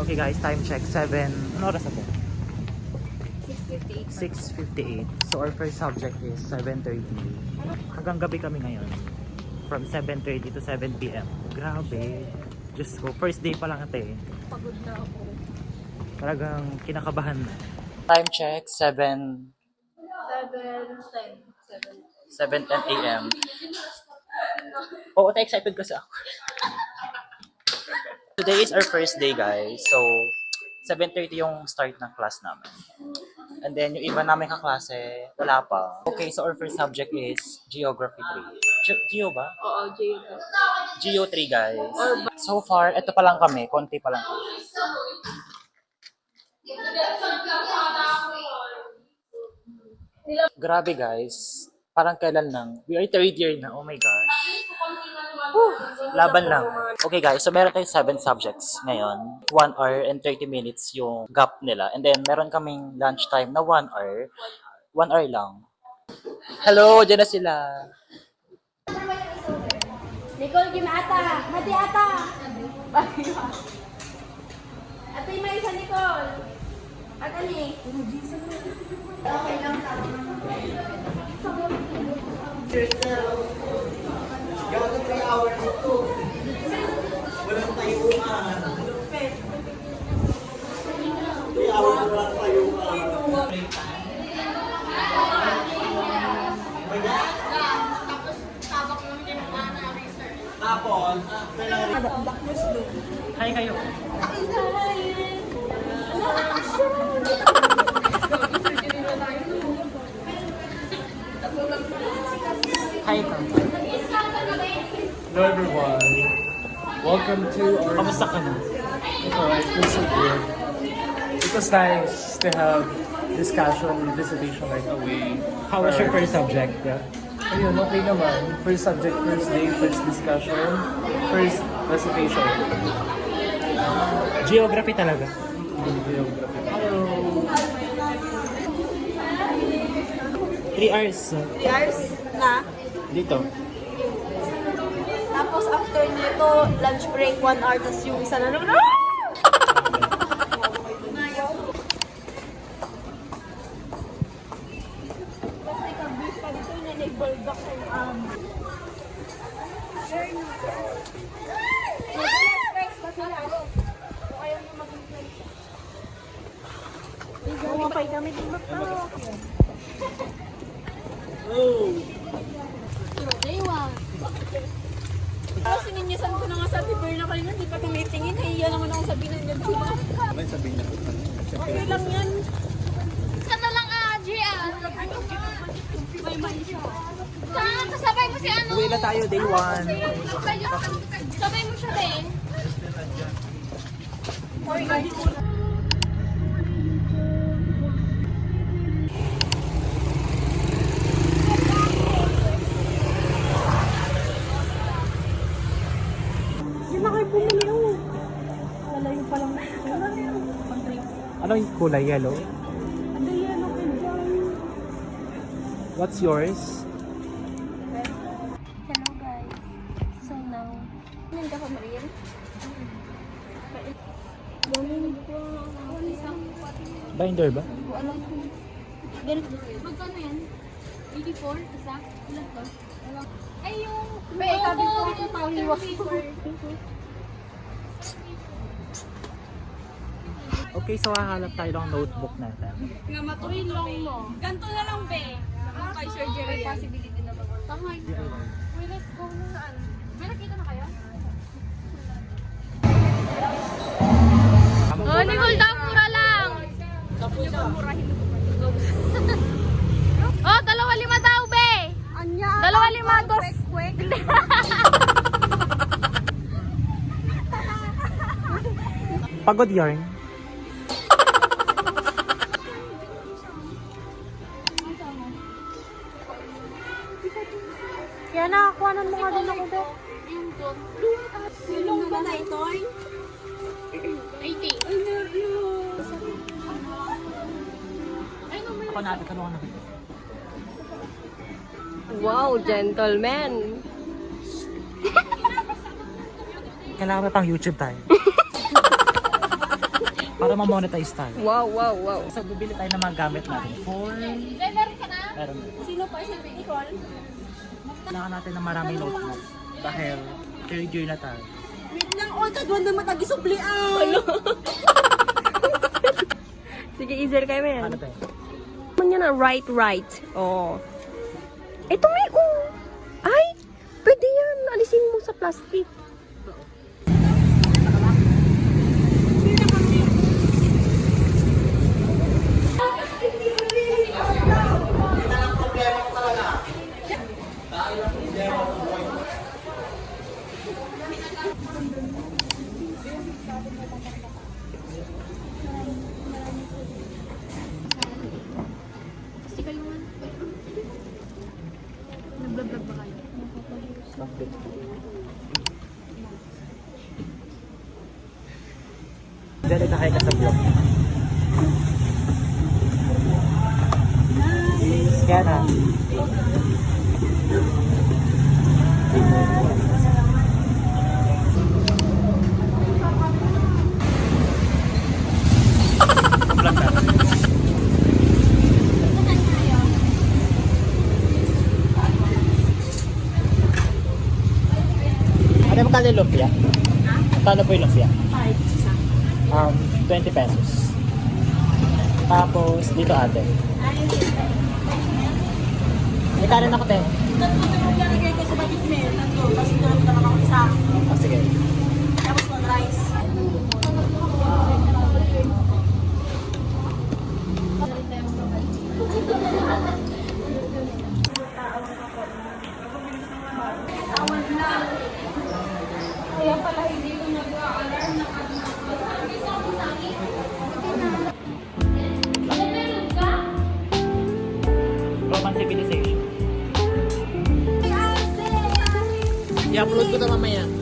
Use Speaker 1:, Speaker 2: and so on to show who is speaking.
Speaker 1: Okay guys, time check 7. Ano oras na po?
Speaker 2: 6:58.
Speaker 1: 6:58. So our first subject is 7:30. Hanggang gabi kami ngayon. From 7:30 to 7 PM. Grabe. Diyos ko, first day pa lang ate.
Speaker 2: Pagod na ako.
Speaker 1: Talagang kinakabahan na. Time check 7.
Speaker 2: 7:10.
Speaker 1: 7:10 AM. Oo, excited kasi ako. Today is our first day guys. So, 7:30 yung start ng class namin. And then, yung iba namin kaklase, wala pa. Okay, so our first subject is Geography 3. Geo ba?
Speaker 2: Oo, Geo.
Speaker 1: Geo 3 guys. So far, ito pa lang kami. Konti pa lang. Grabe guys. Parang kailan lang. We are third year na. Oh my gosh. Laban lang. Okay guys, so meron tayong 7 subjects ngayon. 1 hour and 30 minutes yung gap nila. And then meron kaming lunch time na 1 hour. 1 hour lang. Hello, dyan na sila.
Speaker 2: Nicole, gimata! Mati ata! Ate, may isa Nicole! At ani? Okay lang.
Speaker 1: Walang tayuan. 3 hours walang tayuan. Tapos, hi kayo. Hi ka.
Speaker 3: Hello everyone. Welcome to our...
Speaker 1: Kamusta ka na?
Speaker 3: It feels so good. It was nice to have discussion, visitation right away.
Speaker 1: How was your first subject?
Speaker 3: Ayun, okay naman. First subject, first day, first discussion, first recitation.
Speaker 1: Geography talaga.
Speaker 3: Geography.
Speaker 1: 3 hours.
Speaker 2: 3 hours na.
Speaker 1: Dito.
Speaker 2: Tapos after nito, lunch break 1 hour, tapos yung isa na naman. Basta ikaw-bis pa dito na nag-bulldog sa Umapay kami din magtawag. Kasi ninyasan ko na nga sa paper na kanina, di pa tumitingin. Nahiya naman ako sabihin nandiyan sila.
Speaker 3: Ano yung sabihin na?
Speaker 2: Okay lang yan.
Speaker 4: Ka na lang, JR. Saan? Kasabay mo si ano?
Speaker 1: Uwi na tayo, day 1.
Speaker 4: Sabay mo siya din.
Speaker 2: Hindi na kayo bumili oh. Lalayo pa lang.
Speaker 1: Ano yung kulay? Yellow?
Speaker 2: Ano yan ako dyan?
Speaker 1: What's yours?
Speaker 4: Hello guys. So now,
Speaker 2: Ano ka pa, Mariel?
Speaker 1: Binder ba?
Speaker 4: alam ko. Ganito. Magkano yan? 84? Isa? Ilan to? Ay, yung...
Speaker 2: May ikabi ko ang pahiwak.
Speaker 1: Okay, so hahanap tayo ng notebook natin.
Speaker 2: Nga matuhin lang mo. Ganto na lang, be. Ang kay Sir Jerry, possibility na ba?
Speaker 4: Tangay. Wait, let's go na saan? May nakita na kayo? Oh, Nicole daw, mura lang. Oh, 2.5 daw, be.
Speaker 2: Anya?
Speaker 4: 2.5 dos.
Speaker 1: Pagod yarn.
Speaker 2: Kaya nakakuhanan mo nga din ako, be.
Speaker 4: Yung gold.
Speaker 2: Yung ba na ito?
Speaker 4: 80.
Speaker 1: Ako natin, kanuha na.
Speaker 2: Wow, gentleman.
Speaker 1: Kailangan pa pang YouTube tayo. Para ma-monetize tayo.
Speaker 2: Wow, wow, wow.
Speaker 1: So, bibili tayo ng mga gamit natin for...
Speaker 4: Meron ka na?
Speaker 1: Meron.
Speaker 2: Sino pa? Si Nicole?
Speaker 1: Kailangan natin ng maraming notebooks. Dahil third year na tayo.
Speaker 2: Wait lang, all kadwan na matag-isubli Ano? Sige, easier kayo men.
Speaker 1: Ano tayo?
Speaker 2: Ano yan na? Right. Oh. Ito may Ay! Pwede yan. Alisin mo sa plastic.
Speaker 4: Sticker naman. Nag-vlog ba kayo?
Speaker 1: Dali na kayo ka sa vlog. Kaya na. Vlog na. Ano magkano yung lumpia? Magkano po yung lumpia? 20 pesos. Tapos, dito ate. May kanin ako, te.
Speaker 2: Lalagay ko sa bagit men. Tapos ito naman ako isa.
Speaker 1: Oh, sige.
Speaker 2: Tapos ng rice.
Speaker 4: Kaya pala hindi ko nag-a-alarm na meron ka?
Speaker 1: Roman Civilization. I-upload ko na mamaya.